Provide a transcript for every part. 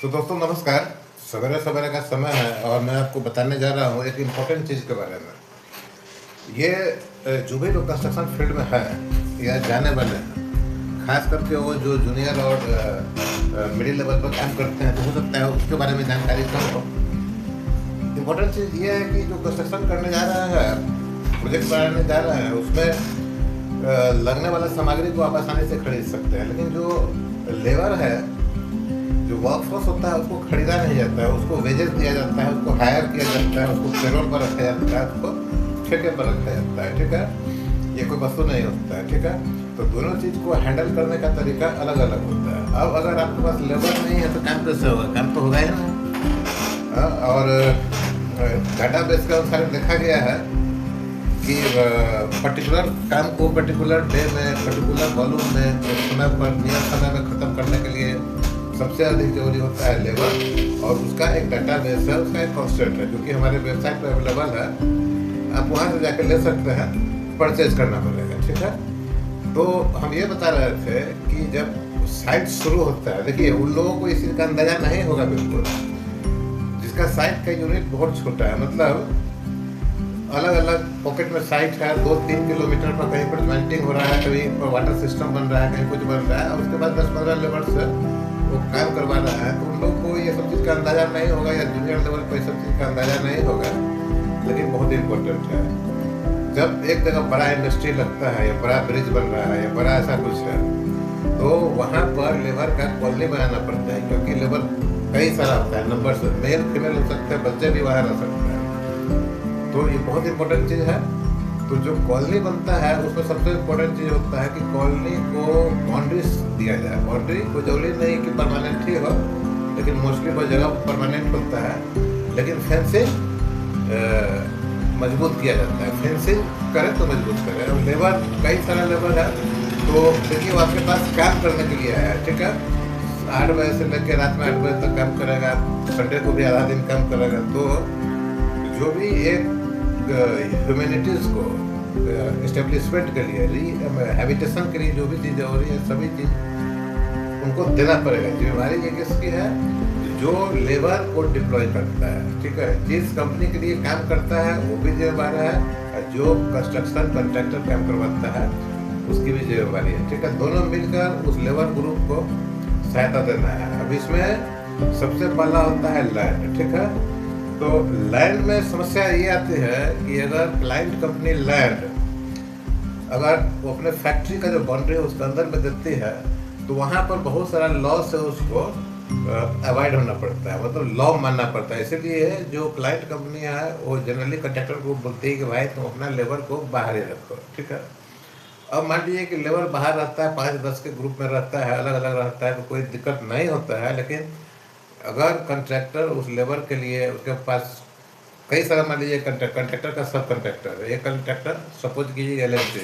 तो दोस्तों नमस्कार। सवेरे सवेरे का समय है और मैं आपको बताने जा रहा हूँ एक इम्पोर्टेंट चीज़ के बारे में। ये जो भी लोग कंस्ट्रक्शन फील्ड में है या जाने वाले हैं, खास करके वो जो जूनियर और मिडिल लेवल पर काम करते हैं, तो हो सकता है उसके बारे में जानकारी कम हो। इम्पोर्टेंट चीज़ ये है कि जो कंस्ट्रक्शन करने जा रहा है, प्रोजेक्ट बनाने जा रहा है, उसमें लगने वाला सामग्री को आप आसानी से खरीद सकते हैं, लेकिन जो लेबर है, जो वर्कफोर्स होता है, उसको खरीदा नहीं जाता है, उसको वेजेस दिया जाता है, उसको हायर किया जाता है, उसको पेरोल पर रखा जाता है, उसको ठेके पर रखा जाता है। ठीक है, ये कोई वस्तु नहीं होता है। ठीक है, तो दोनों चीज़ को हैंडल करने का तरीका अलग अलग होता है। अब अगर आपके पास लेबर नहीं है तो काम कैसे होगा? काम तो होगा ही नहीं। और डाटा बेस के अनुसार देखा गया है कि पर्टिकुलर काम को पर्टिकुलर डे में, पर्टिकुलर वॉल्यूम में, समय पर, नियत समय में ख़त्म करने के लिए सबसे अधिक जरूरी होता है लेबर, और उसका एक डाटा बेस है, उसका एक कॉन्सेप्ट है, जो कि हमारे वेबसाइट पर अवेलेबल है। आप वहाँ से जाकर ले सकते हैं, परचेज करना पड़ेगा। ठीक है, तो हम ये बता रहे थे कि जब साइट शुरू होता है, देखिए उन लोगों को इस चीज़ का अंदाजा नहीं होगा बिल्कुल, जिसका साइट का यूनिट बहुत छोटा है, मतलब अलग अलग पॉकेट में साइट है, 2-3 किलोमीटर पर कहीं पर ज्वाइंटिंग हो रहा है, कहीं पर वाटर सिस्टम बन रहा है, कहीं कुछ बन रहा है, और उसके बाद 10-15 लेबर से वो काम करवा रहा है, तो उन लोग को ये सब चीज़ का अंदाजा नहीं होगा, या जूनियर लेवल पर सब चीज़ का अंदाजा नहीं होगा। लेकिन बहुत इम्पोर्टेंट है, जब एक जगह बड़ा इंडस्ट्री लगता है, या बड़ा ब्रिज बन रहा है, या बड़ा ऐसा कुछ है, तो वहाँ पर लेबर का कॉलोनी बनाना पड़ता है, क्योंकि लेबर कई सारा होता है, नंबर से मेल फीमेल हो सकते हैं, बच्चे भी बाहर आ सकते हैं। तो ये बहुत इंपॉर्टेंट चीज़ है। तो जो कॉलोनी बनता है, उसमें सबसे इम्पोर्टेंट चीज़ होता है कि कॉलोनी को बाउंड्रीज दिया जाए। बाउंड्री कोई जरूरी नहीं कि परमानेंट ही हो, लेकिन मोस्टली कोई जगह परमानेंट होता है, लेकिन फेंसिंग मजबूत किया जाता है। फेंसिंग करें तो मजबूत करें। और लेबर, कई सारा लेबर है, तो देखिए वो आपके पास काम करने के लिए आया है। ठीक है, 8 बजे से लेकर रात में 8 बजे तक काम करेगा, संडे को भी आधा दिन काम करेगा। तो जो भी एक ह्यूमैनिटीज़ को इस्टेब्लिशमेंट के लिए, रिहैबिटेशन के लिए जो भी चीज़ें हो रही है, सभी चीज़ उनको देना पड़ेगा। जिम्मेदारी ये किसकी है? जो लेबर को डिप्लॉय करता है। ठीक है, जिस कंपनी के लिए काम करता है वो भी जिम्मेदार है, और जो कंस्ट्रक्शन कॉन्ट्रैक्टर काम करवाता है उसकी भी जिम्मेदारी है। ठीक है, दोनों मिलकर उस लेबर ग्रुप को सहायता देना है। अब इसमें सबसे पहला होता है लैंड। ठीक है, तो लैंड में समस्या ये आती है कि अगर क्लाइंट कंपनी लैंड, अगर वो अपने फैक्ट्री का जो बाउंड्री है उसके अंदर में देती है, तो वहाँ पर बहुत सारा लॉ से उसको अवॉइड होना पड़ता है, मतलब लॉ मानना पड़ता है। इसीलिए जो क्लाइंट कंपनी है वो जनरली कॉन्ट्रैक्टर को बोलती है कि भाई तुम अपना लेबर को बाहर ही रखो। ठीक है, अब मान लीजिए कि लेबर बाहर रहता है, 5-10 के ग्रुप में रहता है, अलग अलग रहता है, तो कोई दिक्कत नहीं होता है। लेकिन अगर कॉन्ट्रैक्टर उस लेबर के लिए, उसके पास कई सारा, मान लीजिए कॉन्ट्रैक्टर का सब कॉन्ट्रैक्टर है, एक कॉन्ट्रैक्टर सपोज कीजिए LMC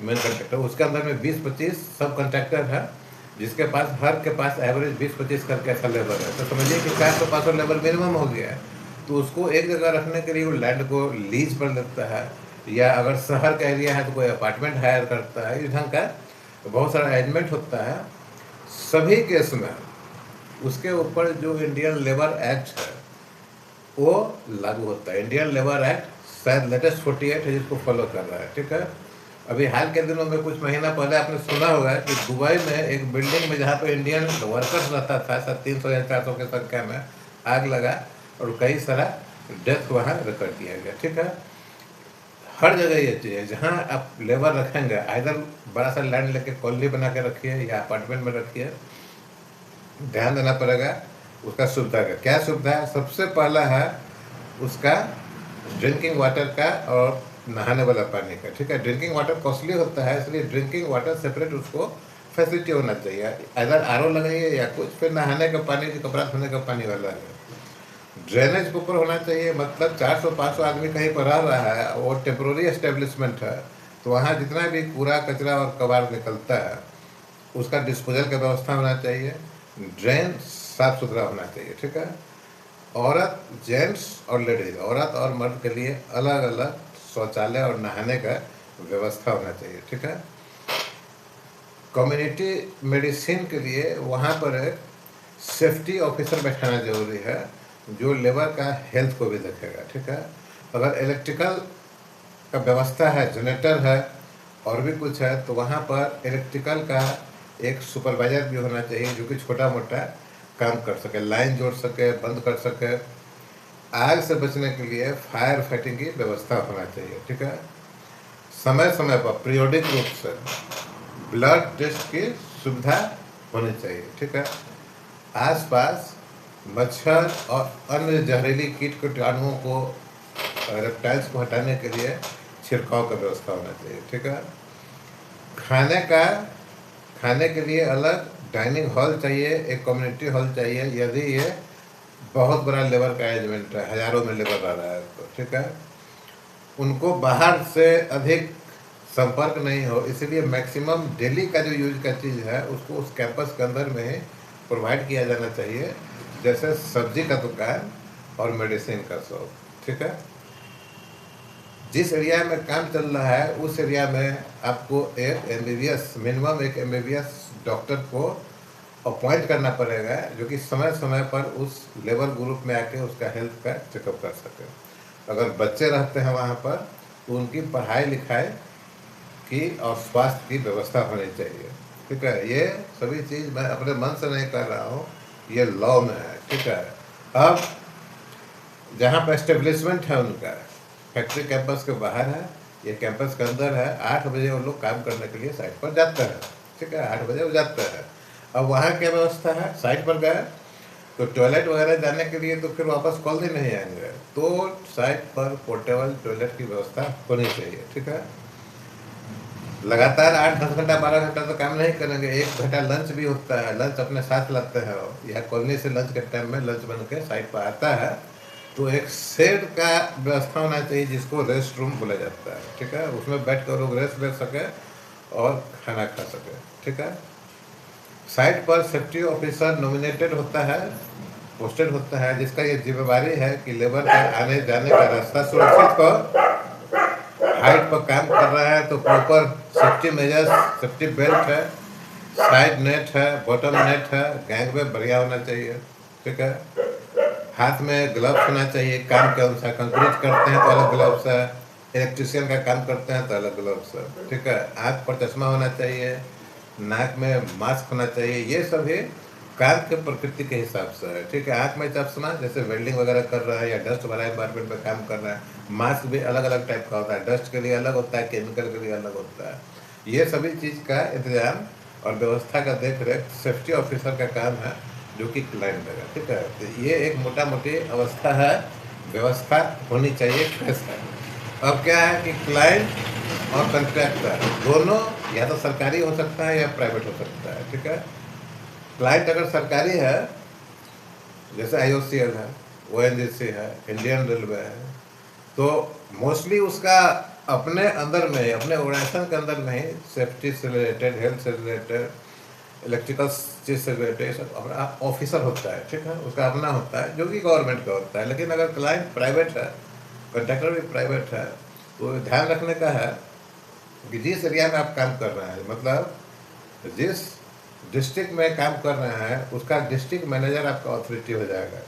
मेन कॉन्ट्रैक्टर, उसके अंदर में 20-25 सब कॉन्ट्रैक्टर है, जिसके पास हर के पास एवरेज 20-25 करके ऐसा लेबर है। तो समझिए कि 400-500 लेबर मिनिमम हो गया है। तो उसको एक जगह रखने के लिए वो लैंड को लीज पर लेता है, या अगर शहर का एरिया है तो कोई अपार्टमेंट हायर करता है। इस ढंग का बहुत सारा अरेंजमेंट होता है। सभी केस में उसके ऊपर जो इंडियन लेबर एक्ट है वो लागू होता है। इंडियन लेबर एक्ट शायद लेटेस्ट 48 है, जिसको फॉलो कर रहा है। ठीक है, अभी हाल के दिनों में कुछ महीना पहले आपने सुना होगा कि दुबई में एक बिल्डिंग में, जहाँ पे इंडियन वर्कर्स रहता था, शायद 300 या 400 की संख्या में, आग लगा और कई सारा डेथ वहाँ रिकॉर्ड किया गया। ठीक है, हर जगह ये चीज़ है, जहाँ आप लेबर रखेंगे, आइदर बड़ा सा लैंड लेके कॉलोनी बना के रखिए या अपार्टमेंट में रखिए, ध्यान देना पड़ेगा उसका सुविधा का। क्या सुविधा है? सबसे पहला है उसका ड्रिंकिंग वाटर का और नहाने वाला पानी का। ठीक है, ड्रिंकिंग वाटर कॉस्टली होता है, इसलिए ड्रिंकिंग वाटर सेपरेट उसको फैसिलिटी होना चाहिए। इधर RO लगाइए या कुछ, फिर नहाने का पानी, जो कपड़ा धोने का पानी वाला है। ड्रेनेज के ऊपर होना चाहिए, मतलब 400-500 आदमी कहीं पर रह रहा है, वो टेम्प्रोरी एस्टेब्लिशमेंट है, तो वहाँ जितना भी कूड़ा कचरा और कबाड़ निकलता है उसका डिस्पोजल का व्यवस्था होना चाहिए। ड्रेन साफ सुथरा होना चाहिए। ठीक है, औरत, जेंट्स और लेडीज, औरत और मर्द के लिए अलग अलग शौचालय और नहाने का व्यवस्था होना चाहिए। ठीक है, कम्युनिटी मेडिसिन के लिए वहाँ पर एक सेफ्टी ऑफिसर बैठाना जरूरी है जो लेबर का हेल्थ को भी देखेगा। ठीक है, अगर इलेक्ट्रिकल का व्यवस्था है, जनरेटर है और भी कुछ है, तो वहाँ पर इलेक्ट्रिकल का एक सुपरवाइजर भी होना चाहिए जो कि छोटा मोटा काम कर सके, लाइन जोड़ सके, बंद कर सके। आग से बचने के लिए फायर फाइटिंग की व्यवस्था होना चाहिए। ठीक है, समय समय पर पीरियोडिक रूप से ब्लड टेस्ट की सुविधा होनी चाहिए। ठीक है, आसपास मच्छर और अन्य जहरीली कीट कीटाणुओं को, रेप्टाइल्स को हटाने के लिए छिड़काव का व्यवस्था होना चाहिए। ठीक है, खाने के लिए अलग डाइनिंग हॉल चाहिए, एक कम्युनिटी हॉल चाहिए यदि ये बहुत बड़ा लेबर का अरेंजमेंट है, हज़ारों में लेबर आ रहा है तो। ठीक है, उनको बाहर से अधिक संपर्क नहीं हो, इसलिए मैक्सिमम डेली का जो यूज का चीज़ है उसको उस कैंपस के अंदर में ही प्रोवाइड किया जाना चाहिए, जैसे सब्जी का दुकान और मेडिसिन का शॉप। ठीक है, जिस एरिया में काम चल रहा है उस एरिया में आपको एक MBBS, मिनिमम एक MBBS डॉक्टर को अपॉइंट करना पड़ेगा जो कि समय समय पर उस लेबर ग्रुप में आके उसका हेल्थ का चेकअप कर सके। अगर बच्चे रहते हैं वहाँ पर तो उनकी पढ़ाई लिखाई की और स्वास्थ्य की व्यवस्था होनी चाहिए। ठीक है, ये सभी चीज़ मैं अपने मन से नहीं कर रहा हूँ, ये लॉ में है। ठीक है, अब जहाँ पर एस्टेब्लिशमेंट है उनका फैक्ट्री कैंपस के बाहर है, ये कैंपस के अंदर है, 8 बजे वो लोग काम करने के लिए साइट पर जाते हैं। ठीक है, 8 बजे वो जाते हैं। अब वहाँ क्या व्यवस्था है, साइट पर गए तो टॉयलेट वगैरह जाने के लिए तो फिर वापस कॉल भी नहीं आएंगे, तो साइट पर पोर्टेबल टॉयलेट की व्यवस्था होनी चाहिए। ठीक है, लगातार 8-10 घंटा 12 घंटा तो काम नहीं करेंगे, 1 घंटा लंच भी होता है, लंच अपने साथ लाते हैं, या कॉलोनी से लंच के टाइम में लंच बन के साइट पर आता है, तो एक शेड का व्यवस्था होना चाहिए जिसको रेस्ट रूम बोला जाता है। ठीक है, उसमें बैठ कर लोग रेस्ट ले सके और खाना खा सके। ठीक है, साइट पर सेफ्टी ऑफिसर नॉमिनेटेड होता है, पोस्टेड होता है, जिसका ये जिम्मेवारी है कि लेबर का आने जाने का रास्ता सुरक्षित हो। हाइट पर काम कर रहा है तो proper safety measures, safety belt है, साइड नेट है, बॉटम नेट है, गैंगवे बढ़िया होना चाहिए। ठीक है, हाथ में ग्लव्स होना चाहिए काम के अनुसार, कंक्रीट करते हैं तो अलग ग्लव्स है, इलेक्ट्रिशियन का काम करते हैं तो अलग ग्लव्स है। ठीक है, आँख पर चश्मा होना चाहिए, नाक में मास्क होना चाहिए, ये सभी काम के प्रकृति के हिसाब से है। ठीक है, आँख में चश्मा जैसे वेल्डिंग वगैरह कर रहा है या डस्ट वाला एनवायरमेंट में काम कर रहा है, मास्क भी अलग अलग टाइप का होता है, डस्ट के लिए अलग होता है, केमिकल के लिए अलग होता है। ये सभी चीज़ का इंतजाम और व्यवस्था का देख रेख सेफ्टी ऑफिसर का काम है जो कि क्लाइंट देगा। ठीक है, तो ये एक मोटा मोटी अवस्था है, व्यवस्था होनी चाहिए कैसे। अब क्या है कि क्लाइंट और कंट्रैक्टर दोनों या तो सरकारी हो सकता है या प्राइवेट हो सकता है। ठीक है, क्लाइंट अगर सरकारी है जैसे IOCL है, ONGC है, इंडियन रेलवे है, तो मोस्टली उसका अपने अंदर में, अपने ऑर्गेनाइजेशन के अंदर में ही सेफ्टी से रिलेटेड, हेल्थ से रिलेटेड, इलेक्ट्रिकल चीज़ से रिलेटेड सब अपना ऑफिसर होता है। ठीक है, उसका अपना होता है जो कि गवर्नमेंट का होता है। लेकिन अगर क्लाइंट प्राइवेट है, कंट्रैक्टर भी प्राइवेट है, तो ध्यान रखने का है कि जिस एरिया में आप काम कर रहे हैं, मतलब जिस डिस्ट्रिक्ट में काम कर रहे हैं उसका डिस्ट्रिक्ट मैनेजर आपका अथॉरिटी हो जाएगा।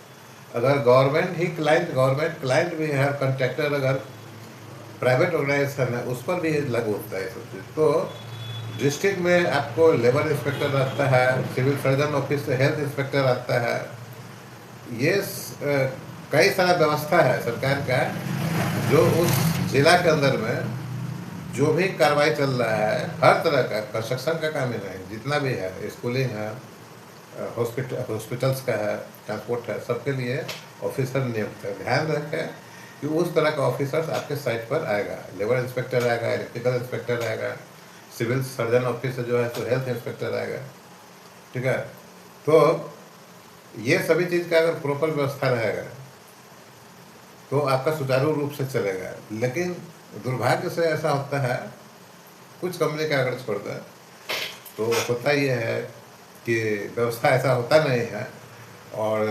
अगर गवर्नमेंट ही गवर्नमेंट क्लाइंट भी है, कंट्रैक्टर अगर प्राइवेट ऑर्गेनाइजेशन है उस पर भी लागू होता है सब चीज़। तो डिस्ट्रिक्ट में आपको लेबर इंस्पेक्टर रहता है, सिविल सर्जन ऑफिस से हेल्थ इंस्पेक्टर आता है, ये कई सारा व्यवस्था है सरकार का जो उस जिला के अंदर में जो भी कार्रवाई चल रहा है, हर तरह का कंस्ट्रक्शन का काम ही नहीं, जितना भी है, स्कूलिंग है, हॉस्पिटल्स का है, ट्रांसपोर्ट है, सबके लिए ऑफिसर नियुक्त है। ध्यान रखें कि उस तरह का ऑफिसर्स आपके साइट पर आएगा, लेबर इंस्पेक्टर आएगा, इलेक्ट्रिकल इंस्पेक्टर आएगा, सिविल सर्जन ऑफिस जो है तो हेल्थ इंस्पेक्टर आएगा। ठीक है, तो ये सभी चीज़ का अगर प्रॉपर व्यवस्था रहेगा तो आपका सुचारू रूप से चलेगा। लेकिन दुर्भाग्य से ऐसा होता है, कुछ कंपनी का अगर छोड़ दें तो होता ये है कि व्यवस्था ऐसा होता नहीं है और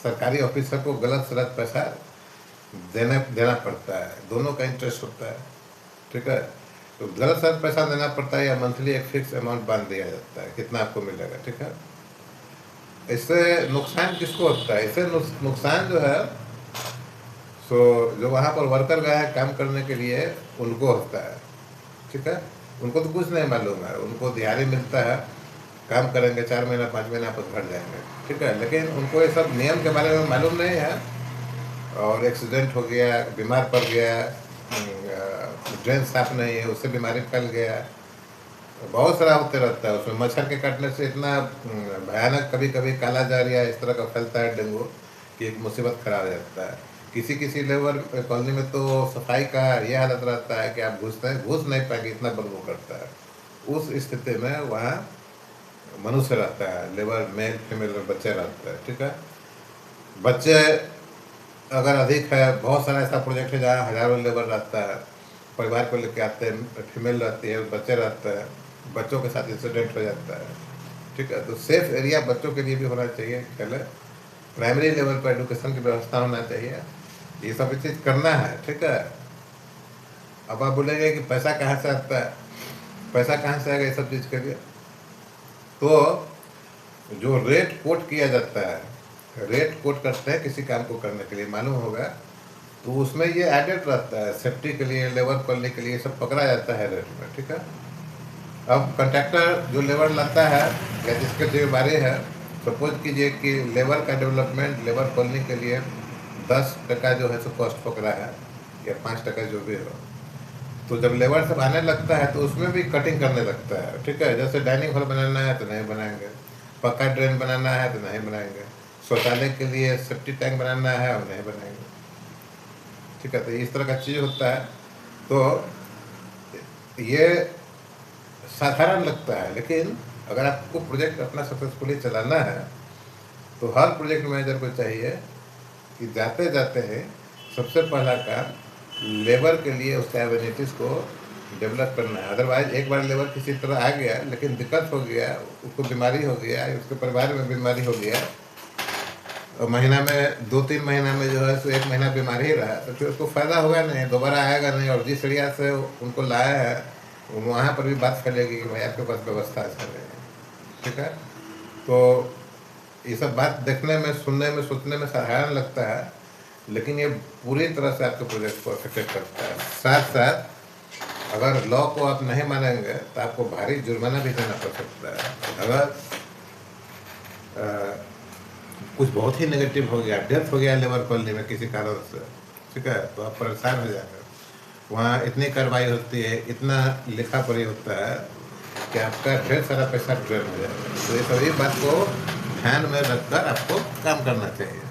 सरकारी ऑफिसर को गलत सलत पैसा देना पड़ता है, दोनों का इंटरेस्ट होता है। ठीक है, तो गलत सलत पैसा देना पड़ता है या मंथली एक फिक्स अमाउंट बांध दिया जाता है कितना आपको मिलेगा। ठीक है, इससे नुकसान किसको होता है? इससे नुकसान जो है सो जो वहाँ पर वर्कर गया है काम करने के लिए उनको होता है, ठीक है। उनको तो कुछ नहीं मालूम है, उनको दिहाड़ी मिलता है, काम करेंगे 4 महीना 5 महीना पर घर जाएंगे, ठीक है। लेकिन उनको ये सब नियम के बारे में मालूम नहीं है, और एक्सीडेंट हो गया, बीमार पड़ गया, ड्रेन साफ नहीं है, उससे बीमारी फैल गया, बहुत सारा होते रहता है। उसमें मच्छर के काटने से इतना भयानक कभी कभी काला जारिया इस तरह का फैलता है डेंगू कि एक मुसीबत खड़ा हो जाता है। किसी किसी लेबर कॉलोनी में तो सफाई का ये हालत रहता है कि आप घुस नहीं पाएंगे, इतना बदबू करता है। उस स्थिति में वहाँ मनुष्य रहता है, लेबर मेल फीमेल बच्चे रहते हैं, ठीक है। बच्चे अगर अधिक है, बहुत सारा ऐसा प्रोजेक्ट है जहाँ हज़ारों लेबर रहता है, परिवार को लेके आते हैं, फीमेल रहती है, बच्चे रहते हैं, बच्चों के साथ इंसिडेंट हो जाता है, ठीक है। तो सेफ एरिया बच्चों के लिए भी होना चाहिए, पहले प्राइमरी लेवल पर एजुकेशन की व्यवस्था होना चाहिए, ये सब चीज़ करना है, ठीक है। अब आप बोलेंगे कि पैसा कहाँ से आता है, पैसा कहाँ से आएगा ये सब चीज़ के लिए? तो जो रेट कोट किया जाता है, रेट कोट करते हैं किसी काम को करने के लिए, मालूम होगा, तो उसमें ये एडेड रहता है, सेफ्टी के लिए, लेबर करने के लिए सब पकड़ा जाता है रेट में, ठीक है। अब कॉन्ट्रैक्टर जो लेबर लाता है या जिसके जिम्मेदारी है, सपोज कीजिए कि लेबर का डेवलपमेंट, लेबर खोलने के लिए 10% जो है सो कॉस्ट पकड़ा है, या 5% जो भी हो, तो जब लेबर सब आने लगता है तो उसमें भी कटिंग करने लगता है, ठीक है। जैसे डाइनिंग हॉल बनाना है तो नहीं बनाएंगे, पक्का ड्रेन बनाना है तो नहीं बनाएंगे, शौचालय के लिए सेफ्टी टैंक बनाना है और नहीं बनाएंगे, ठीक है। तो इस तरह का चीज़ होता है। तो ये साधारण लगता है, लेकिन अगर आपको प्रोजेक्ट अपना सक्सेसफुली चलाना है तो हर प्रोजेक्ट मैनेजर को चाहिए कि जाते जाते हैं सबसे पहला काम लेबर के लिए उसका एबिलिटीज़ को डेवलप करना है। अदरवाइज एक बार लेबर किसी तरह आ गया लेकिन दिक्कत हो गया, उसको बीमारी हो गया, उसके परिवार में बीमारी हो गया, और महीना में 2-3 महीना में जो है सो 1 महीना बीमारी ही रहा, तो फिर उसको फ़ायदा होगा नहीं, दोबारा आएगा नहीं। और जिस एरिया से उनको लाया है वहाँ पर भी बात चलेगी कि भाई आपके पास व्यवस्था अच्छा नहीं है, ठीक है। तो ये सब बात देखने में, सुनने में, सोचने में साधारण लगता है, लेकिन ये पूरी तरह से आपके प्रोजेक्ट को अफेक्ट करता है। साथ साथ अगर लॉ को आप नहीं मानेंगे तो आपको भारी जुर्माना भी देना पड़ सकता है। अगर कुछ बहुत ही नेगेटिव हो गया, डेथ हो गया लेबर कॉलोनी में किसी कारण से, ठीक है, तो आप परेशान हो जाएंगे। वहाँ इतनी कार्रवाई होती है, इतना लिखा पढ़ी होता है कि आपका ढेर सारा पैसा ड्रेन हो जाएगा। तो ये सभी बात को ध्यान में रखकर आपको काम करना चाहिए।